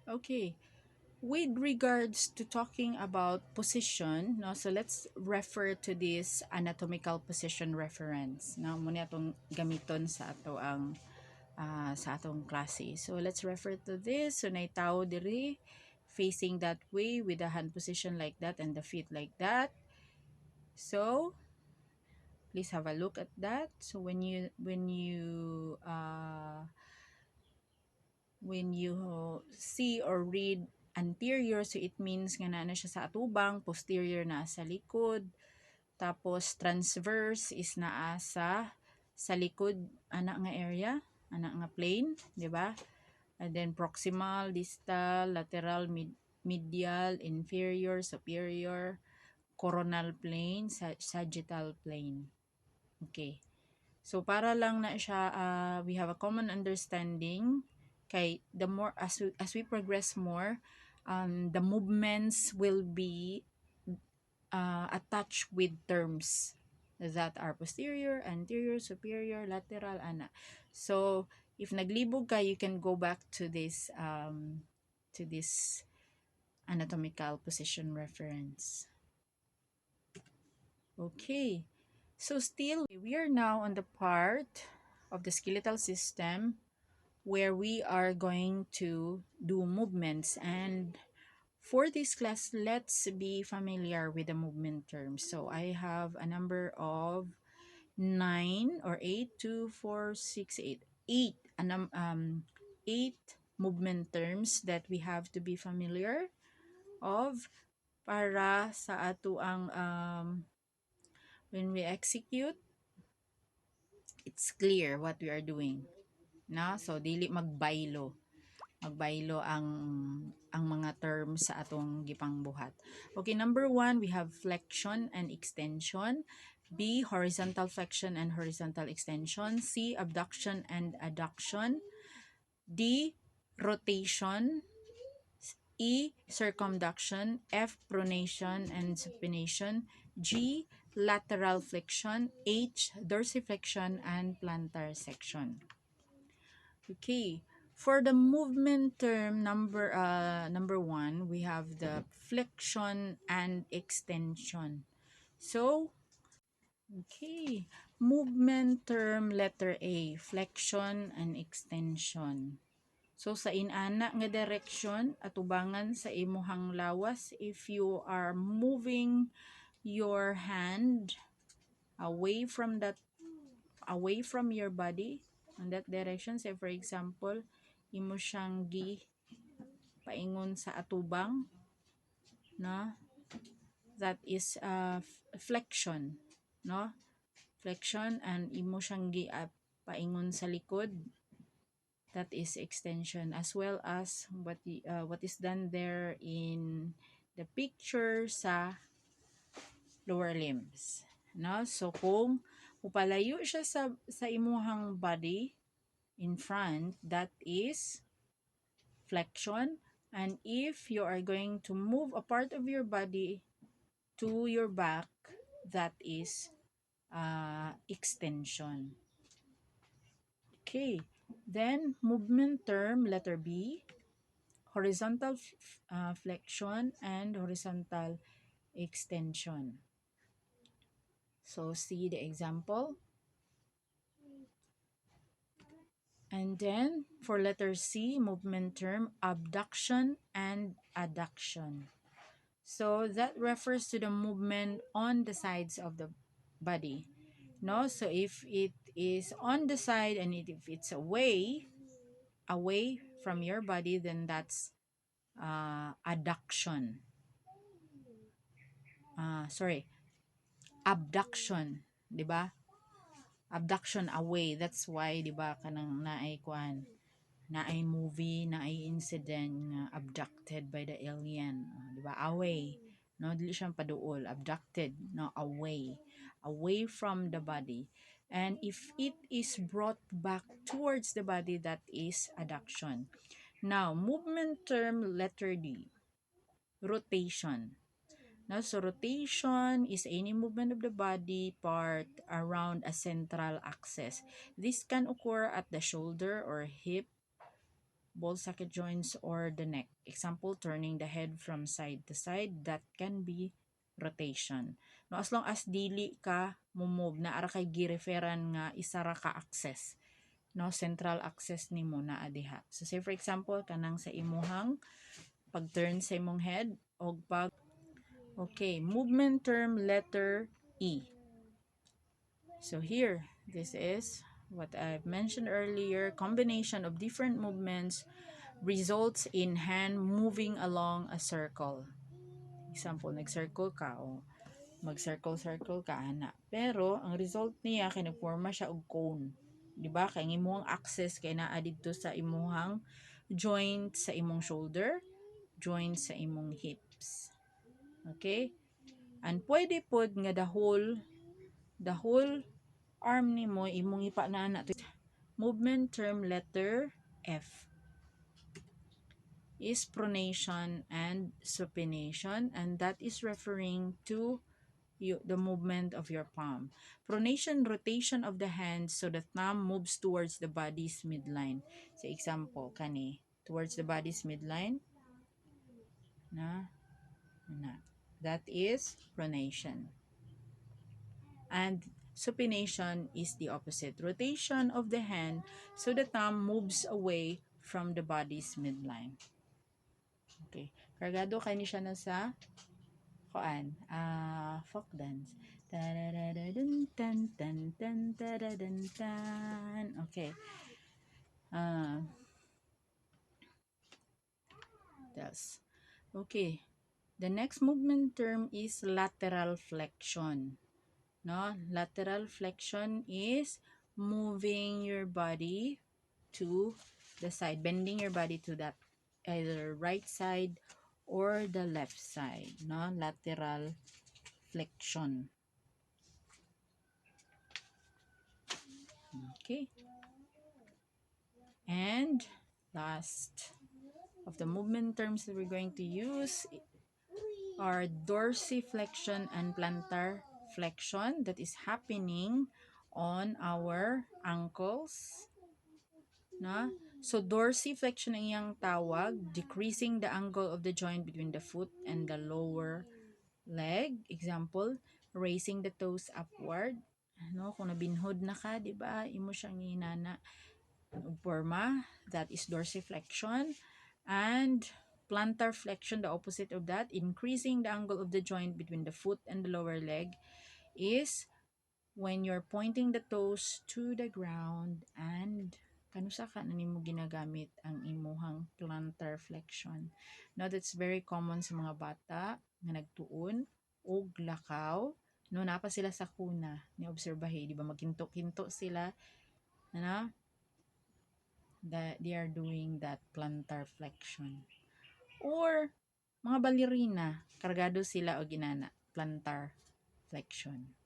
Okay. With regards to talking about position, no, so let's refer to this anatomical position reference. No, muna itong gamiton sa ato ang sa atong klase. So let's refer to this. So naitaw diri facing that way with the hand position like that and the feet like that. So please have a look at that. So when you see or read anterior, so it means nga na siya sa atubang, posterior na sa likod, tapos transverse is naa sa likod ana nga area, ana nga plane, di ba? And then proximal, distal, lateral, medial, inferior, superior, coronal plane, sagittal plane. Okay. So para lang na siya we have a common understanding kay the more as we progress more the movements will be attached with terms that are posterior, anterior, superior, lateral, ana. So if naglibog ka, you can go back to this anatomical position reference. Okay. So still, we are now on the part of the skeletal system where we are going to do movements. And for this class, let's be familiar with the movement terms. So I have a number of 9 or 8, 2, 4, 6, 8. 8, 8 movement terms that we have to be familiar of para sa ato ang when we execute, it's clear what we are doing. Na? So, dili magbaylo. Magbaylo ang mga terms sa atong gipang buhat. Okay, number 1, we have flexion and extension. B, horizontal flexion and horizontal extension. C, abduction and adduction. D, rotation. E, circumduction. F, pronation and supination. G, lateral flexion. H, dorsiflexion and plantar section. Okay. For the movement term number 1, we have the flexion and extension. So, okay. Movement term letter A, flexion and extension. So sa inana nga direction atubangan sa imuhang lawas, if you are moving your hand away from your body on that direction, say for example imo siyang paingon sa atubang, no, that is flexion, no, flexion, and imo siyang paingon sa likod, that is extension, as well as what is done there in the picture sa lower limbs, no. So kung upalayo siya sa imuhang body in front, that is flexion. And if you are going to move a part of your body to your back, that is extension. Okay, then movement term letter B, horizontal flexion and horizontal extension. So see the example. And then for letter C, movement term, abduction and adduction. So that refers to the movement on the sides of the body. No, so if it is on the side and if it's away from your body, then that's adduction. Abduction, 'di ba? Abduction away. That's why 'di ba kanang naay movie, naay incident nga abducted by the alien, di ba? Away, no, dili siya paduol, abducted, no, away from the body. And if it is brought back towards the body, that is adduction. Now, movement term letter D, rotation. Now, so rotation is any movement of the body part around a central axis. This can occur at the shoulder or hip ball socket joints, or the neck. Example, turning the head from side to side, that can be rotation. No, as long as dili ka move na ara kay gireferan nga isa ra ka access. No, central access nimo naa diha. So say for example kanang sa imuhang pag-turn sa imong head o pag okay, movement term letter E. So here, this is what I've mentioned earlier. Combination of different movements results in hand moving along a circle. Example, nag-circle ka o mag-circle-circle ka ana. Pero ang result niya kay nagforma siya og cone. Di ba? Kay imong access kay naa didto sa imong joint sa imong shoulder, joint sa imong hips. Okay? And pwede pod nga the whole arm nimo imong ipanana to movement term letter F is pronation and supination, and that is referring to the movement of your palm. Pronation, rotation of the hands so the thumb moves towards the body's midline. So example kani towards the body's midline na that is pronation. And supination is the opposite. Rotation of the hand so the thumb moves away from the body's midline. Okay. Kargado kay ni siya na sa koan, folk dance. Okay. That's okay. The next movement term is lateral flexion. No, lateral flexion is moving your body to the side, bending your body to that either right side or the left side. No, lateral flexion. Okay. And last of the movement terms that we're going to use are dorsiflexion and plantar flexion, that is happening on our ankles. Na? So dorsiflexion ang iyang tawag, decreasing the angle of the joint between the foot and the lower leg. Example, raising the toes upward. Ano, kung nabinhod na ka, di ba? Imo siyang inana forma, that is dorsiflexion. And plantar flexion, the opposite of that, increasing the angle of the joint between the foot and the lower leg, is when you're pointing the toes to the ground and kanusa ka na nimo ginagamit ang imuhang plantar flexion. Now, that's very common sa mga bata nga nagtuon og lakaw. No, napa sila sa kuna ni obserbahe, di ba magkinto-kinto sila, ano? That they are doing that plantar flexion. Or mga ballerina, kargado sila og ginana plantar flexion.